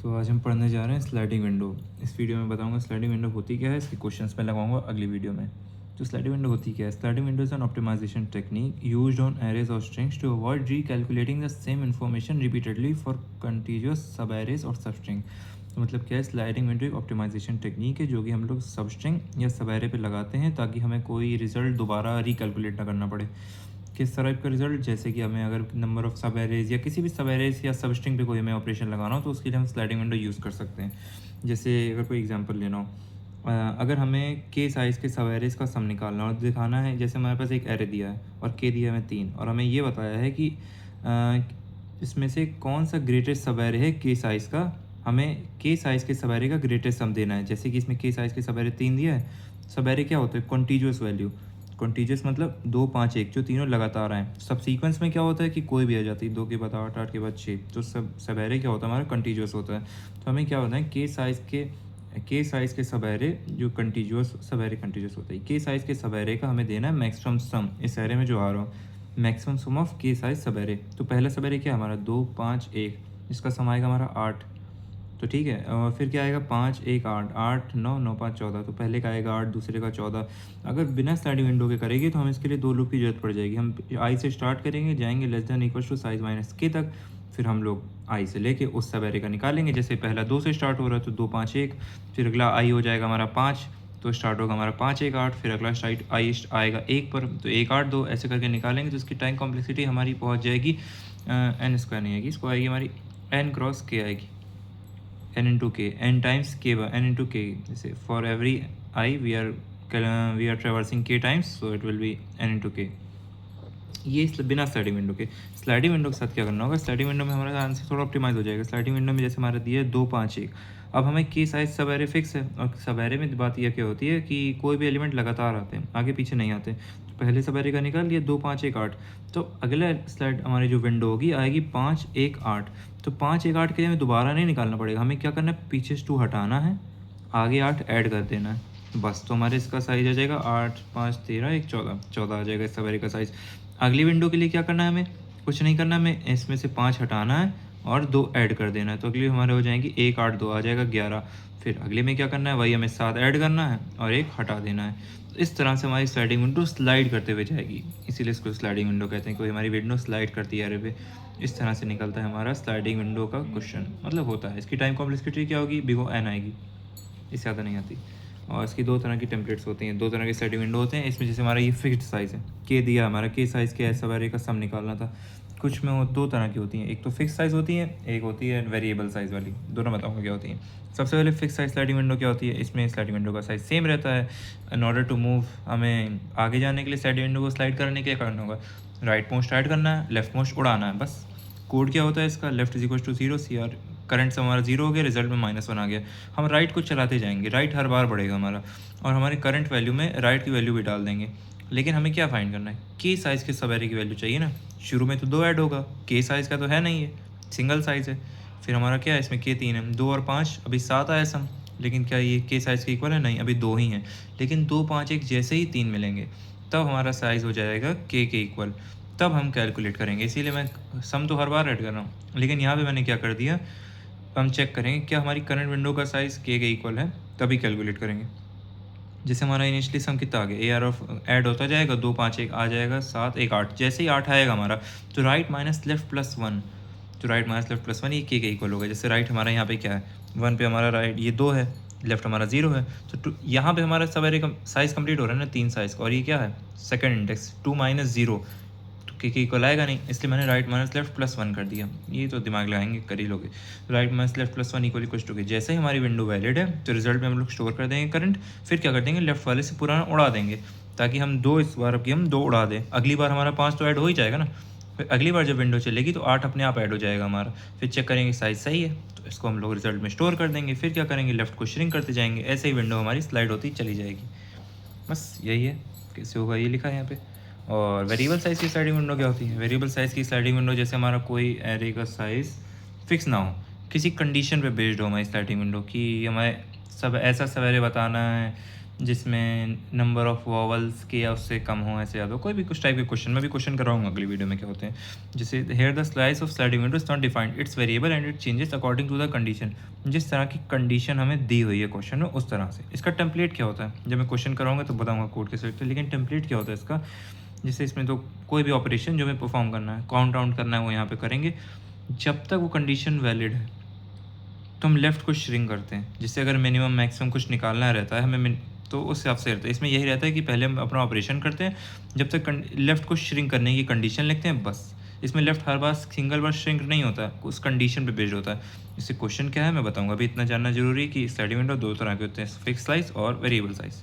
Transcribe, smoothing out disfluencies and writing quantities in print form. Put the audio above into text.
तो आज हम पढ़ने जा रहे हैं स्लाइडिंग विंडो। इस वीडियो में बताऊंगा स्लाइडिंग विंडो होती क्या है, इसके क्वेश्चंस मैं लगाऊंगा अगली वीडियो में। तो स्लाइडिंग विंडो होती क्या है? Sliding window is an optimisation technique used on arrays और strings to avoid recalculating the same information repeatedly for continuous sub arrays और सब स्ट्रिंग। तो मतलब क्या है, स्लाइडिंग विंडो एक ऑप्टिमाइजेशन टेक्निक है जो कि हम लोग सब स्ट्रिंग या सब एरे पे लगाते हैं ताकि हमें कोई रिजल्ट दोबारा रिकैलकुलेट ना करना पड़े। किस टाइप का रिजल्ट? जैसे कि हमें अगर नंबर ऑफ सब एरेज या किसी भी सब एरेज या सब स्ट्रिंग पे कोई हमें ऑपरेशन लगाना हो तो उसके लिए हम स्लाइडिंग विंडो यूज़ कर सकते हैं। जैसे अगर कोई एग्जांपल लेना हो, अगर हमें के साइज़ के सब एरेज का सम निकालना और दिखाना है, जैसे हमारे पास एक एरे दिया है और के दिया है हमें 3 और हमें ये बताया है कि इसमें से कौन सा ग्रेटेस्ट सब एरे है के साइज़ का, हमें के साइज़ के सब एरे का ग्रेटेस्ट सम देना है। जैसे कि इसमें के साइज़ के सब एरे 3 दिया है। सब एरे क्या होता है? Continuous value. कॉन्टीजियस मतलब 2 5 1 जो तीनों लगातार आए। सब सीक्वेंस में क्या होता है कि कोई भी आ जाती है, 2 के बाद 8 8 के बाद 6। तो सब एरे क्या होता है? हमारा कंटीन्यूअस होता है। तो हमें क्या होता है, के साइज़ के सब एरे जो कंटीन्यूअस सब एरे कंटीन्यूअस होता है, के साइज़ के सब एरे का हमें देना है मैक्सिमम सम। इस एरे में जो आ रहा हो मैक्सिमम सम ऑफ के साइज़ सब एरे। तो पहला सब एरे क्या है हमारा? 2 5 1, इसका सम आएगा हमारा 8। तो ठीक है, और फिर क्या आएगा? 5 1 8 8 9 9 5 14। तो पहले का आएगा 8, दूसरे का 14। अगर बिना स्लाइडिंग विंडो के करेंगे तो हम इसके लिए 2 लूप की जरूरत पड़ जाएगी। हम आई से स्टार्ट करेंगे, जाएंगे less than equal to size minus k तक, फिर हम लोग आई से लेके उस सब एरे का निकालेंगे। जैसे पहला 2 से स्टार्ट हो रहा है तो 2 5 1, फिर अगला आई हो जाएगा हमारा 5, तो स्टार्ट होगा हमारा 5 1 8, फिर अगला स्टार्ट आई आएगा 1 पर, तो 1 8 2 ऐसे करके निकालेंगे। तो इसकी टाइम कॉम्प्लेक्सिटी हमारी पहुँच जाएगी एन स्क्वायर नहीं आएगी, इसको आएगी हमारी एन क्रॉस के आएगी, n into k, n times k by n into k. जैसे for every I we are traversing k times, so it will be n into k. ये इस बिना स्लाइडिंग विंडो के। स्लाइडिंग विंडो के साथ क्या करना होगा? स्लाइडिंग विंडो में हमारा आंसर थोड़ा ऑप्टिमाइज हो जाएगा। स्लाइडिंग विंडो में जैसे हमारा दिया है 2 5 1, अब हमें के साइज सब एरे फिक्स है और सब एरे में बात यह क्या होती है कि कोई भी एलिमेंट लगातार आते हैं, आगे पीछे नहीं आते। तो पहले सब एरे का निकाल लिया 2 5 1 8, तो अगला स्लाइड हमारी जो विंडो होगी आएगी 5 1 8। तो 5 1 8 के लिए हमें दोबारा नहीं निकालना पड़ेगा, हमें क्या करना है? पीछे से 2 हटाना है, आगे 8 ऐड कर देना है, बस। तो हमारे इसका साइज आ जाएगा 8 5 13 1 14, 14 आ जाएगा इस सवेरे का साइज। अगली विंडो के लिए क्या करना है? हमें कुछ नहीं करना, हमें इसमें से 5 हटाना है और 2 ऐड कर देना है। तो अगली हमारे हो जाएंगी 1 8 2 आ जाएगा 11। फिर अगले में क्या करना है? वही हमें 7 ऐड करना है और 1 हटा देना है। तो इस तरह से हमारी स्लाइडिंग विंडो स्लाइड करते हुए जाएगी, इसीलिए इसको स्लाइडिंग विंडो कहते हैं। कोई हमारी विंडो स्लाइड करती है एरे पे, इस तरह से निकलता है हमारा स्लाइडिंग विंडो का क्वेश्चन, मतलब होता है। इसकी टाइम कॉम्प्लेक्सिटी क्या होगी? बिगो एन आएगी, इससे ज़्यादा नहीं आती। और इसकी 2 तरह की टेम्पलेट्स होती हैं, 2 तरह के स्लाइडिंग विंडो होते हैं। इसमें जैसे हमारा ये फिक्स्ड साइज़ है, के दिया हमारा के साइज़ के सब एरे का सम निकालना था। कुछ में वो 2 तरह की होती हैं, एक तो फिक्स साइज़ होती है, एक होती है वेरिएबल साइज़ वाली। दोनों बताऊँगा क्या होती हैं। सबसे पहले फिक्स साइज स्लाइडिंग विंडो क्या होती है? इसमें स्लाइडिंग विंडो का साइज़ सेम रहता है। इन ऑर्डर टू मूव, हमें आगे जाने के लिए स्लाइडिंग विंडो को स्लाइड करने के लिए क्या करना होगा? राइट मोस्ट ऐड करना है, लेफ्ट मोस्ट उड़ाना है, बस। कोड क्या होता है इसका? लेफ्ट इज इक्वल टू 0 सी आर, करंट से हमारा 0 हो गया, रिजल्ट में -1 आ गया। हम राइट को चलाते जाएंगे, राइट हर बार बढ़ेगा हमारा, और हमारे करंट वैल्यू में राइट की वैल्यू भी डाल देंगे। लेकिन हमें क्या फाइंड करना है? के साइज़ के सब एरे की वैल्यू चाहिए ना। शुरू में तो 2 ऐड होगा, के साइज़ का तो है नहीं है, सिंगल साइज़ है। फिर हमारा क्या है? इसमें के 3 है, 2 और 5 अभी 7 आया सम। लेकिन क्या ये के साइज़ के इक्वल है? नहीं, अभी 2 ही हैं। लेकिन 2 5 1 जैसे ही 3 मिलेंगे तब हमारा साइज़ हो जाएगा के इक्वल, तब हम कैलकुलेट करेंगे। इसीलिए मैं सम तो हर बार ऐड कर रहा हूँ, लेकिन यहाँ पे मैंने क्या कर दिया, हम चेक करेंगे क्या हमारी करंट विंडो का साइज़ के इक्वल है, तभी कैलकुलेट करेंगे। जैसे हमारा इनिशियली सम कितना आ गया? ए आर ऑफ ऐड होता जाएगा, 2 5 1 आ जाएगा, 7 1 8। जैसे ही 8 आएगा हमारा, तो राइट माइनस लेफ्ट प्लस 1, तो राइट माइनस लेफ्ट प्लस 1 ये के इक्वल होगा। जैसे राइट हमारा यहाँ पे क्या है? 1 पे हमारा राइट ये 2 है, लेफ्ट हमारा 0 है, तो यहाँ पे हमारा सब एरे साइज़ कंप्लीट हो रहा है ना, 3 साइज़ का। और ये क्या है? सेकंड इंडेक्स 2 माइनस 0, तो के इक्वल आएगा नहीं, इसलिए मैंने राइट माइनस लेफ्ट प्लस 1 कर दिया। ये तो दिमाग लगाएंगे, कर ही लोगे। Right minus left plus 1 equal to k, जैसे ही हमारी विंडो वैलिड है तो रिजल्ट में हम लोग स्टोर कर देंगे करंट। फिर क्या कर देंगे? लेफ्ट वाले से पुराना उड़ा देंगे, ताकि हम 2 इस बार की हम 2 उड़ा दें। अगली बार हमारा 5 तो ऐड हो ही जाएगा ना। फिर अगली बार जब विंडो चलेगी तो 8 अपने आप ऐड हो जाएगा हमारा। फिर चेक करेंगे साइज़ सही है, तो इसको हम लोग रिजल्ट में स्टोर कर देंगे। फिर क्या करेंगे? लेफ्ट को श्रिंक करते जाएंगे, ऐसे ही विंडो हमारी स्लाइड होती चली जाएगी। बस यही है, कैसे होगा ये लिखा है यहाँ पे। और वेरिएबल साइज़ की स्लाइडिंग विंडो क्या होती है? वेरिएबल साइज़ की स्लाइडिंग विंडो जैसे हमारा कोई एरे का साइज़ फिक्स ना हो, किसी कंडीशन पे बेस्ड हो हमारी स्लाइडिंग विंडो, कि हमें सब ऐसा सब एरे बताना है जिसमें नंबर ऑफ वॉवल्स के या उससे कम हो, ऐसे ज़्यादा हो, कोई भी कुछ टाइप के क्वेश्चन, मैं भी क्वेश्चन कराऊंगा अगली वीडियो में क्या होते हैं। जैसे here the slice of sliding window is not defined, it's variable and it changes according to the condition. जिस तरह की कंडीशन हमें दी हुई है क्वेश्चन में उस तरह से। इसका टेम्पलेट क्या होता है, जब मैं क्वेश्चन कराऊंगा तो बताऊंगा कोड कैसे लिखते हैं, लेकिन टेम्पलेट क्या होता है इसका, जैसे इसमें तो कोई भी ऑपरेशन जो हमें परफॉर्म करना है, काउंट आउट करना है, वो यहाँ पे करेंगे। जब तक वो कंडीशन वैलिड है तो हम लेफ़्ट को श्रिंक करते हैं, जिससे अगर मिनिमम मैक्सिमम कुछ निकालना रहता है हमें तो उस हिसाब से रहता है। इसमें यही रहता है कि पहले हम अपना ऑपरेशन करते हैं, जब तक लेफ़्ट को श्रिंक करने की कंडीशन लिखते हैं बस। इसमें लेफ़्ट हर बार सिंगल बार श्रिंक नहीं होता है, उस कंडीशन पे बेस्ड होता है। इससे क्वेश्चन क्या है मैं बताऊंगा। अभी इतना जानना जरूरी है कि स्लाइडिंग विंडो दो तरह के होते हैं, फिक्स साइज़ और वेरिएबल साइज़।